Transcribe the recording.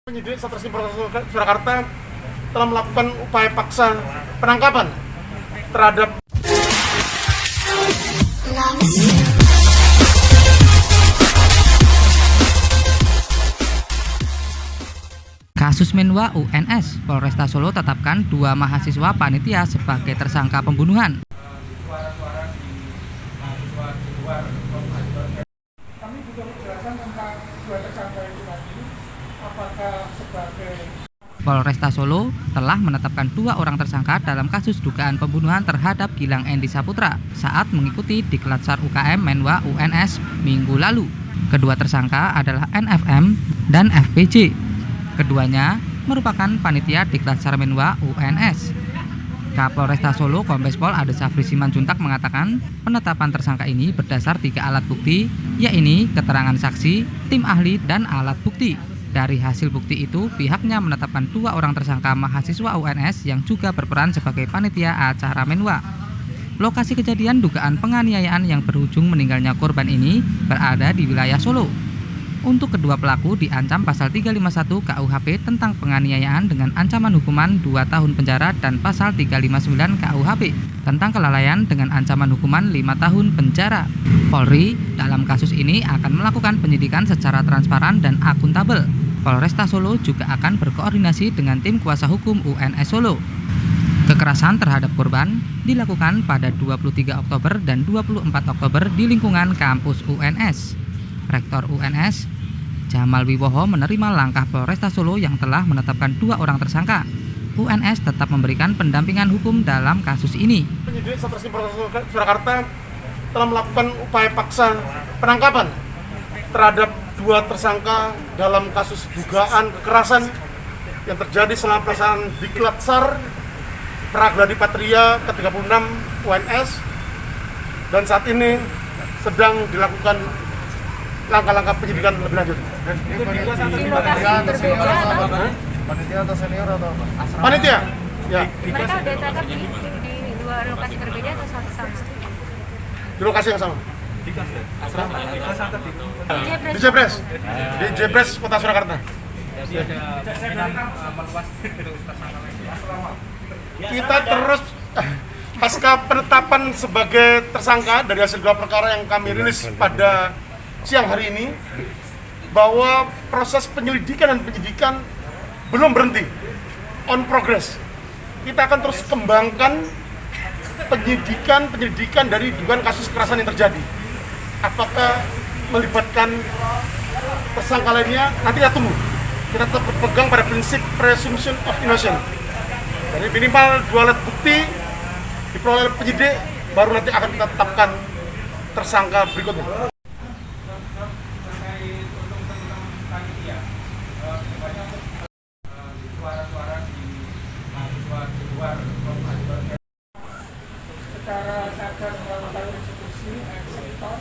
Penyidik Satreskrim Polres Surakarta telah melakukan upaya paksa penangkapan terhadap kasus Menwa UNS. Polresta Solo tetapkan 2 mahasiswa panitia sebagai tersangka pembunuhan. kami juga menjelaskan tentang 2 tersangka itu tadi, apakah sebagai Polresta Solo telah menetapkan 2 orang tersangka dalam kasus dugaan pembunuhan terhadap Gilang Endi Saputra saat mengikuti Diklat SAR UKM Menwa UNS minggu lalu. Kedua tersangka adalah NFM dan FPJ. Keduanya merupakan panitia Diklat SAR Menwa UNS. Kapolresta Solo Kombes Pol Ade Safri Simanjuntak mengatakan penetapan tersangka ini berdasar 3 alat bukti, yaitu keterangan saksi, tim ahli, dan alat bukti. Dari hasil bukti itu, pihaknya menetapkan 2 orang tersangka mahasiswa UNS yang juga berperan sebagai panitia acara Menwa. Lokasi kejadian dugaan penganiayaan yang berujung meninggalnya korban ini berada di wilayah Solo. Untuk kedua pelaku diancam pasal 351 KUHP tentang penganiayaan dengan ancaman hukuman 2 tahun penjara dan pasal 359 KUHP tentang kelalaian dengan ancaman hukuman 5 tahun penjara. Polri dalam kasus ini akan melakukan penyidikan secara transparan dan akuntabel. Polresta Solo juga akan berkoordinasi dengan tim kuasa hukum UNS Solo. Kekerasan terhadap korban dilakukan pada 23 Oktober dan 24 Oktober di lingkungan kampus UNS. Rektor UNS Jamal Wibowo menerima langkah Polresta Solo yang telah menetapkan 2 orang tersangka. UNS tetap memberikan pendampingan hukum dalam kasus ini. penyidik Satreskrim Polres Surakarta telah melakukan upaya paksa penangkapan terhadap 2 tersangka dalam kasus dugaan kekerasan yang terjadi selama pelaksanaan Diklat SAR Pragladi Patria ke-36 UNS, dan saat ini sedang dilakukan langkah-langkah penyidikan lebih lanjut. Panitia atau senior atau apa? Panitia? Ya, Mereka udah tertangkap di 2 lokasi berbeda atau sama? di lokasi yang sama. Di Jepres. Jepres Kota Surakarta. Kita terus pasca penetapan sebagai tersangka dari hasil 2 perkara yang kami rilis pada siang hari ini, bahwa proses penyelidikan dan penyidikan belum berhenti, on progress. Kita akan terus kembangkan penyelidikan dari dugaan kasus kekerasan yang terjadi. Apakah melibatkan tersangka lainnya, nanti kita tunggu. Kita tetap berpegang pada prinsip presumption of innocence. Jadi minimal 2 alat bukti diperoleh oleh penyidik, baru nanti akan kita tetapkan tersangka berikutnya. Secara sadar melakukan eksekusi, eksekutor,